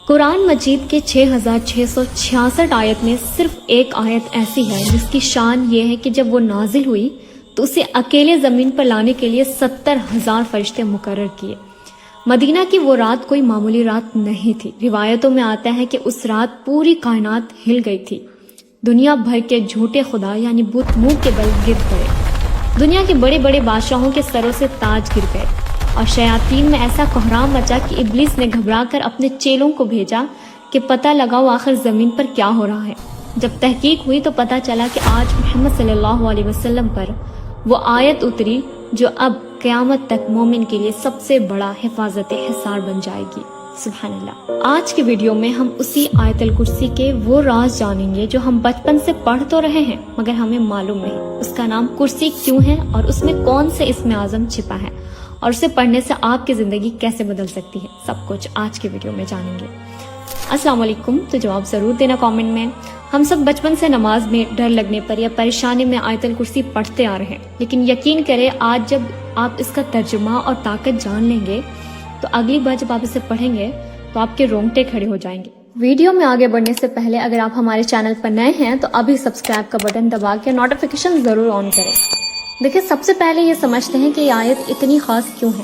قرآن مجید کے 6666 آیت میں صرف ایک آیت ایسی ہے جس کی شان یہ ہے کہ جب وہ نازل ہوئی تو اسے اکیلے زمین پر لانے کے لیے 70,000 فرشتے مقرر کیے۔ مدینہ کی وہ رات کوئی معمولی رات نہیں تھی۔ روایتوں میں آتا ہے کہ اس رات پوری کائنات ہل گئی تھی۔ دنیا بھر کے جھوٹے خدا یعنی بت منہ کے بل گر پڑے۔ دنیا کے بڑے بڑے بادشاہوں کے سروں سے تاج گر گئے اور شیاطین میں ایسا کوہرام مچا کہ ابلیس نے گھبرا کر اپنے چیلوں کو بھیجا کہ پتہ لگاؤ آخر زمین پر کیا ہو رہا ہے۔ جب تحقیق ہوئی تو پتہ چلا کہ آج محمد صلی اللہ علیہ وسلم پر وہ آیت اتری جو اب قیامت تک مومن کے لیے سب سے بڑا حفاظت حصار بن جائے گی۔ سبحان اللہ۔ آج کی ویڈیو میں ہم اسی آیت الکرسی کے وہ راز جانیں گے جو ہم بچپن سے پڑھ تو رہے ہیں مگر ہمیں معلوم نہیں اس کا نام کرسی کیوں ہے اور اس میں کون سے اسم اعظم چھپا ہے اور اسے پڑھنے سے آپ کی زندگی کیسے بدل سکتی ہے، سب کچھ آج کی ویڈیو میں جانیں گے۔ السلام علیکم۔ تو جواب ضرور دینا کامنٹ میں۔ ہم سب بچپن سے نماز میں ڈر لگنے پر یا پریشانی میں آیت الکرسی پڑھتے آ رہے ہیں، لیکن یقین کریں آج جب آپ اس کا ترجمہ اور طاقت جان لیں گے تو اگلی بار جب آپ اسے پڑھیں گے تو آپ کے رونگٹے کھڑے ہو جائیں گے۔ ویڈیو میں آگے بڑھنے سے پہلے اگر آپ ہمارے چینل پر نئے ہیں تو ابھی سبسکرائب کا بٹن دبا کے نوٹیفیکیشن ضرور آن کریں۔ دیکھیں سب سے پہلے یہ سمجھتے ہیں کہ یہ آیت اتنی خاص کیوں ہے۔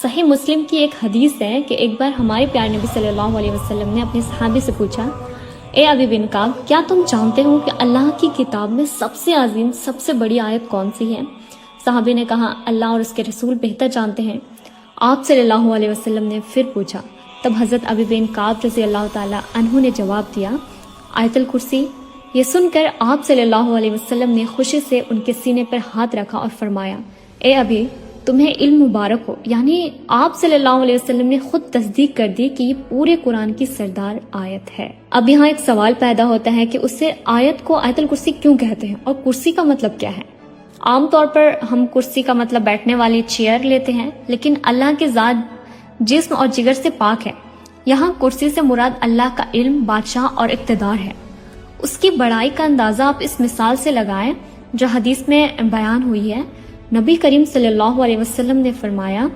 صحیح مسلم کی ایک حدیث ہے کہ ایک بار ہمارے پیارے نبی صلی اللہ علیہ وسلم نے اپنے صحابی سے پوچھا، اے ابی بن کعب، کیا تم جانتے ہو کہ اللہ کی کتاب میں سب سے عظیم سب سے بڑی آیت کون سی ہے؟ صحابی نے کہا، اللہ اور اس کے رسول بہتر جانتے ہیں۔ آپ صلی اللہ علیہ وسلم نے پھر پوچھا، تب حضرت ابی بن کعب رضی اللہ تعالیٰ عنہ نے جواب دیا، آیت الکرسی۔ یہ سن کر آپ صلی اللہ علیہ وسلم نے خوشی سے ان کے سینے پر ہاتھ رکھا اور فرمایا، اے ابی، تمہیں علم مبارک ہو۔ یعنی آپ صلی اللہ علیہ وسلم نے خود تصدیق کر دی کہ یہ پورے قرآن کی سردار آیت ہے۔ اب یہاں ایک سوال پیدا ہوتا ہے کہ اسے آیت کو آیت الکرسی کیوں کہتے ہیں اور کرسی کا مطلب کیا ہے؟ عام طور پر ہم کرسی کا مطلب بیٹھنے والی چیئر لیتے ہیں، لیکن اللہ کی ذات جسم اور جگر سے پاک ہے۔ یہاں کرسی سے مراد اللہ کا علم، بادشاہ اور اقتدار ہے۔ اس کی بڑائی کا اندازہ آپ اس مثال سے لگائیں جو حدیث میں بیان ہوئی ہے۔ نبی کریم صلی اللہ علیہ وسلم نے فرمایا،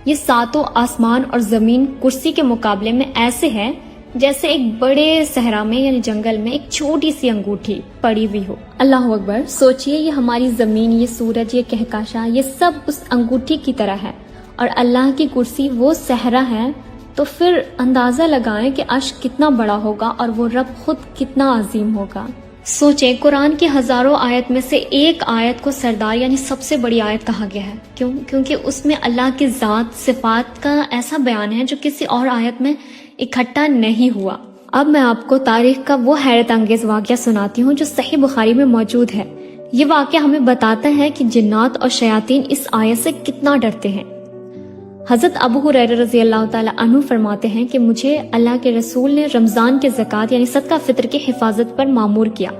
یہ ساتوں آسمان اور زمین کرسی کے مقابلے میں ایسے ہیں جیسے ایک بڑے صحرا میں یعنی جنگل میں ایک چھوٹی سی انگوٹھی پڑی ہوئی ہو۔ اللہ اکبر۔ سوچئے یہ ہماری زمین، یہ سورج، یہ کہکشاں، یہ سب اس انگوٹھی کی طرح ہے اور اللہ کی کرسی وہ صحرا ہے، تو پھر اندازہ لگائیں کہ عرش کتنا بڑا ہوگا اور وہ رب خود کتنا عظیم ہوگا۔ سوچیں قرآن کی ہزاروں آیت میں سے ایک آیت کو سردار یعنی سب سے بڑی آیت کہا گیا ہے۔ کیوں؟ کیونکہ اس میں اللہ کی ذات، صفات کا ایسا بیان ہے جو کسی اور آیت میں اکٹھا نہیں ہوا۔ اب میں آپ کو تاریخ کا وہ حیرت انگیز واقعہ سناتی ہوں جو صحیح بخاری میں موجود ہے۔ یہ واقعہ ہمیں بتاتا ہے کہ جنات اور شیاطین اس آیت سے کتنا ڈرتے ہیں۔ حضرت ابو ہریرہ رضی اللہ تعالیٰ عنہ فرماتے ہیں کہ مجھے اللہ کے رسول نے رمضان کے زکوٰۃ یعنی صدقہ فطر کی حفاظت پر مامور کیا۔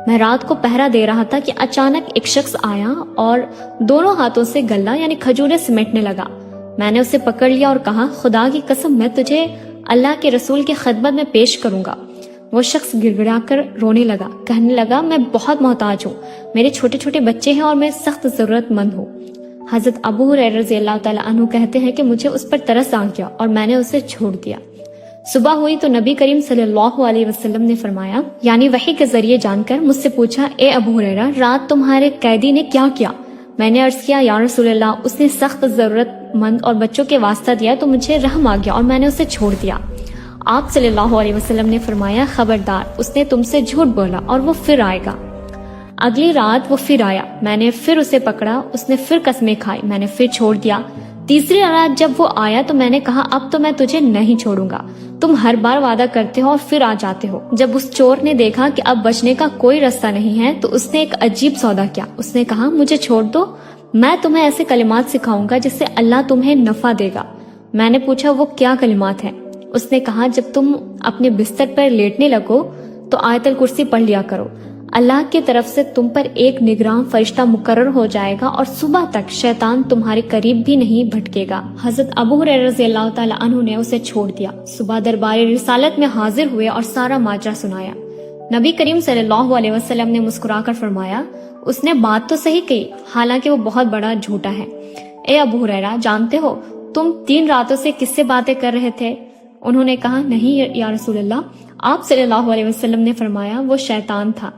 میں رات کو پہرا دے رہا تھا کہ اچانک ایک شخص آیا اور دونوں ہاتھوں سے گلا یعنی کھجوریں سمیٹنے لگا۔ میں نے اسے پکڑ لیا اور کہا، خدا کی قسم میں تجھے اللہ کے رسول کی خدمت میں پیش کروں گا۔ وہ شخص گڑ گڑا کر رونے لگا، کہنے لگا، میں بہت محتاج ہوں، میرے چھوٹے چھوٹے بچے ہیں اور میں سخت ضرورت مند ہوں۔ حضرت ابو ہریرہ رضی اللہ تعالیٰ عنہ کہتے ہیں کہ مجھے اس پر ترس آ گیا اور میں نے اسے چھوڑ دیا۔ صبح ہوئی تو نبی کریم صلی اللہ علیہ وسلم نے فرمایا، یعنی وحی کے ذریعے جان کر مجھ سے پوچھا، اے ابو ہریرہ، رات تمہارے قیدی نے کیا کیا؟ میں نے عرض کیا، یا رسول اللہ، اس نے سخت ضرورت مند اور بچوں کے واسطہ دیا تو مجھے رحم آ گیا اور میں نے اسے چھوڑ دیا۔ آپ صلی اللہ علیہ وسلم نے فرمایا، خبردار، اس نے تم سے جھوٹ بولا اور وہ پھر آئے گا۔ اگلی رات وہ پھر آیا، میں نے پھر اسے پکڑا، اس نے پھر قسمیں کھائی، میں نے پھر چھوڑ دیا۔ تیسری رات جب وہ آیا تو میں نے کہا، اب تو میں تجھے نہیں چھوڑوں گا، تم ہر بار وعدہ کرتے ہو اور پھر آ جاتے ہو۔ جب اس چور نے دیکھا کہ اب بچنے کا کوئی راستہ نہیں ہے تو اس نے ایک عجیب سودا کیا۔ اس نے کہا، مجھے چھوڑ دو، میں تمہیں ایسے کلمات سکھاؤں گا جس سے اللہ تمہیں نفع دے گا۔ میں نے پوچھا، وہ کیا کلمات ہیں؟ اس نے کہا، جب تم اپنے بستر پر لیٹنے لگو تو آیت الکرسی پڑھ لیا کرو، اللہ کی طرف سے تم پر ایک نگراں فرشتہ مقرر ہو جائے گا اور صبح تک شیطان تمہارے قریب بھی نہیں بھٹکے گا۔ حضرت ابو ہریرہ رضی اللہ تعالیٰ عنہ نے اسے چھوڑ دیا۔ صبح دربار رسالت میں حاضر ہوئے اور سارا ماجرا سنایا۔ نبی کریم صلی اللہ علیہ وسلم نے مسکرا کر فرمایا، اس نے بات تو صحیح کہی، حالانکہ وہ بہت بڑا جھوٹا ہے۔ اے ابو ہریرہ، جانتے ہو تم 3 راتوں سے کس سے باتیں کر رہے تھے؟ انہوں نے کہا نہیں یا رسول اللہ. آپ صلی اللہ علیہ وسلم نے فرمایا وہ شیطان تھا.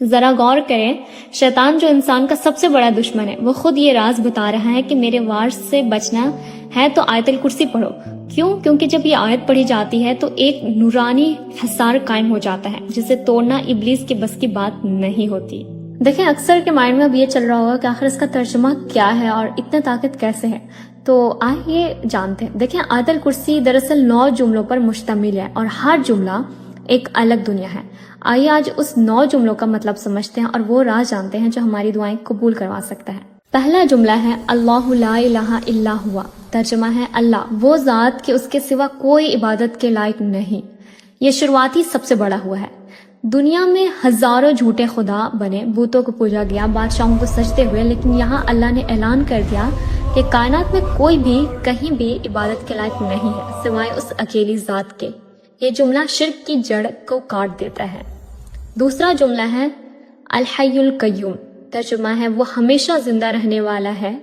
ذرا غور کریں، شیطان جو انسان کا سب سے بڑا دشمن ہے، وہ خود یہ راز بتا رہا ہے کہ میرے وار سے بچنا ہے تو آیت الکرسی پڑھو. کیوں؟ کیونکہ جب یہ آیت پڑھی جاتی ہے تو ایک نورانی حصار قائم ہو جاتا ہے جسے توڑنا ابلیس کے بس کی بات نہیں ہوتی. دیکھیں اکثر کے مائنڈ میں اب یہ چل رہا ہوگا کہ آخر اس کا ترجمہ کیا ہے اور اتنا طاقت کیسے ہے، تو آئیے جانتے ہیں. دیکھیں آیت الکرسی دراصل 9 جملوں پر مشتمل ہے اور ہر جملہ ایک الگ دنیا ہے. آئیے آج اس 9 جملوں کا مطلب سمجھتے ہیں اور وہ راز جانتے ہیں جو ہماری دعائیں قبول کروا سکتا ہے. پہلا جملہ ہے اللہ لا الہ الا ہوا. ترجمہ ہے اللہ وہ ذات کہ اس کے سوا کوئی عبادت کے لائق نہیں. یہ شروعاتی سب سے بڑا ہوا ہے. دنیا میں ہزاروں جھوٹے خدا بنے، بتوں کو پوجا گیا، بادشاہوں کو سجدے ہوئے، لیکن یہاں اللہ نے اعلان کر دیا کہ کائنات میں کوئی بھی کہیں بھی عبادت کے لائق نہیں ہے سوائے اس اکیلی ذات کے. یہ جملہ شرک کی جڑ کو کاٹ دیتا ہے. دوسرا جملہ ہے الحی القیوم. ترجمہ ہے وہ ہمیشہ زندہ رہنے والا ہے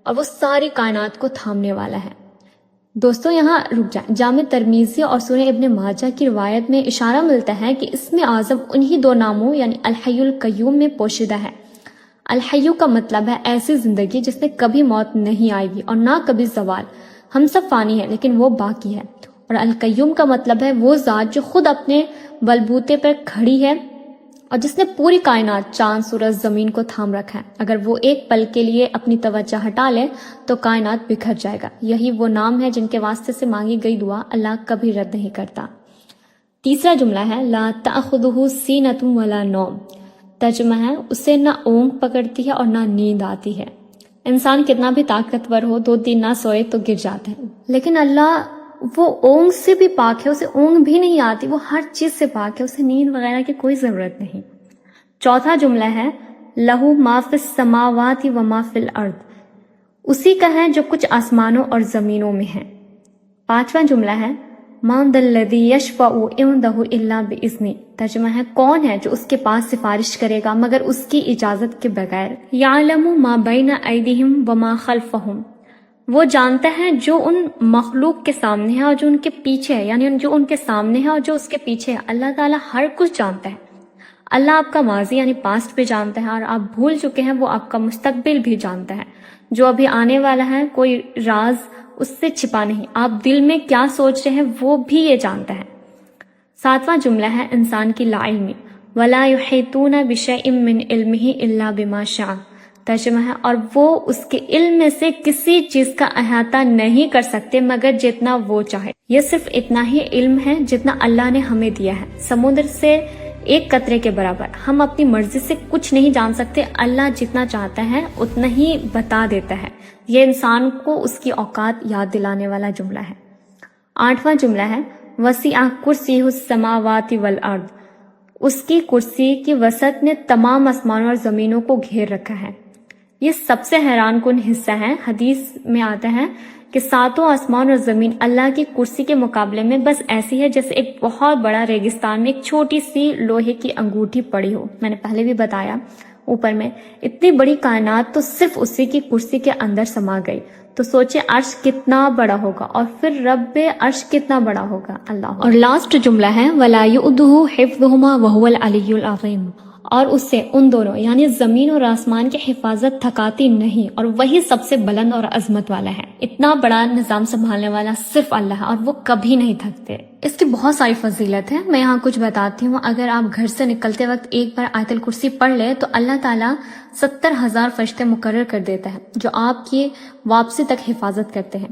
اور وہ ساری کائنات کو تھامنے والا ہے. دوستو یہاں رک جائیں. جامع ترمذی اور سنن ابن ماجہ کی روایت میں اشارہ ملتا ہے کہ اسم اعظم انہی 2 ناموں یعنی الحی القیوم میں پوشیدہ ہے. الحیو کا مطلب ہے ایسی زندگی جس میں کبھی موت نہیں آئے گی اور نہ کبھی زوال. ہم سب فانی ہیں لیکن وہ باقی ہے. اور القیوم کا مطلب ہے وہ ذات جو خود اپنے بلبوتے پر کھڑی ہے اور جس نے پوری کائنات چاند سورج زمین کو تھام رکھا ہے. اگر وہ ایک پل کے لیے اپنی توجہ ہٹا لے تو کائنات بکھر جائے گا. یہی وہ نام ہے جن کے واسطے سے مانگی گئی دعا اللہ کبھی رد نہیں کرتا. تیسرا جملہ ہے لا تأخذہ سینۃ ولا نوم. ترجمہ ہے اسے نہ اونگ پکڑتی ہے اور نہ نیند آتی ہے. انسان کتنا بھی طاقتور ہو 2 دن نہ سوئے تو گر جاتا ہے، لیکن اللہ وہ اونگ سے بھی پاک ہے، اسے اونگ بھی نہیں آتی، وہ ہر چیز سے پاک ہے، اسے نیند وغیرہ کی کوئی ضرورت نہیں. چوتھا جملہ ہے لہو ما فی السماوات و ما فی الارض. اسی کا ہے جو کچھ آسمانوں اور زمینوں میں ہے. پانچواں جملہ ہے من ذا الذی یشفع عندہ الا باذنہ. ترجمہ ہے کون ہے جو اس کے پاس سفارش کرے گا مگر اس کی اجازت کے بغیر. یعلم ما بین ایدیہم وما خلفہم. وہ جانتا ہے جو ان مخلوق کے سامنے ہے اور جو ان کے پیچھے ہے، یعنی جو ان کے سامنے ہے اور جو اس کے پیچھے ہے. اللہ تعالیٰ ہر کچھ جانتا ہے. اللہ آپ کا ماضی یعنی پاسٹ بھی جانتا ہے اور آپ بھول چکے ہیں وہ آپ کا مستقبل بھی جانتا ہے. جو ابھی آنے والا ہے کوئی راز اس سے چھپا نہیں. آپ دل میں کیا سوچ رہے ہیں وہ بھی یہ جانتا ہے. ساتواں جملہ ہے انسان کی لا علمی. ولا یحیطون بشیء من علمہ الا بما شاء. ترجمہ ہے اور وہ اس کے علم میں سے کسی چیز کا احاطہ نہیں کر سکتے مگر جتنا وہ چاہے. یہ صرف اتنا ہی علم ہے جتنا اللہ نے ہمیں دیا ہے، سمندر سے ایک قطرے کے برابر. ہم اپنی مرضی سے کچھ نہیں جان سکتے، اللہ جتنا چاہتا ہے اتنا ہی بتا دیتا ہے. یہ انسان کو اس کی اوقات یاد دلانے والا جملہ ہے. آٹھواں جملہ ہے وسیع کرسیہ السماوات والارض. اس کی کرسی کی وسعت نے تمام آسمانوں اور زمینوں کو گھیر رکھا ہے. یہ سب سے حیران کن حصہ ہے. حدیث میں آتا ہے کہ 7 آسمان اور زمین اللہ کی کرسی کے مقابلے میں بس ایسی ہے جیسے ایک بہت بڑا ریگستان میں ایک چھوٹی سی لوہے کی انگوٹھی پڑی ہو. میں نے پہلے بھی بتایا اوپر میں اتنی بڑی کائنات تو صرف اسی کی کرسی کے اندر سما گئی. تو سوچے عرش کتنا بڑا ہوگا اور پھر رب عرش کتنا بڑا ہوگا اللہ. اور لاسٹ جملہ ہے وَلَا يُؤْدُهُ حِفْظُهُمَا وَهُوَ الْعَلِيُّ الْعَظِيمُ. اور اس سے ان دونوں یعنی زمین اور آسمان کی حفاظت تھکاتی نہیں اور وہی سب سے بلند اور عظمت والا ہے. اتنا بڑا نظام سنبھالنے والا صرف اللہ ہے اور وہ کبھی نہیں تھکتے. اس کی بہت ساری فضیلت ہے، میں یہاں کچھ بتاتی ہوں. اگر آپ گھر سے نکلتے وقت ایک بار آیت الکرسی پڑھ لے تو اللہ تعالیٰ 70,000 فرشتے مقرر کر دیتا ہے جو آپ کی واپسی تک حفاظت کرتے ہیں.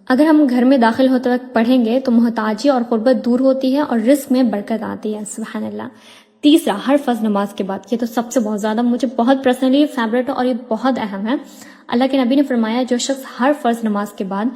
اگر ہم گھر میں داخل ہوتے وقت پڑھیں گے تو محتاجی اور غربت دور ہوتی ہے اور رزق میں برکت آتی ہے. سبحان اللہ. تیسرا ہر فرض نماز کے بعد، یہ تو سب سے بہت زیادہ مجھے بہت پرسنلی فیوریٹ ہے اور یہ بہت اہم ہے. اللہ کے نبی نے فرمایا جو شخص ہر فرض نماز کے بعد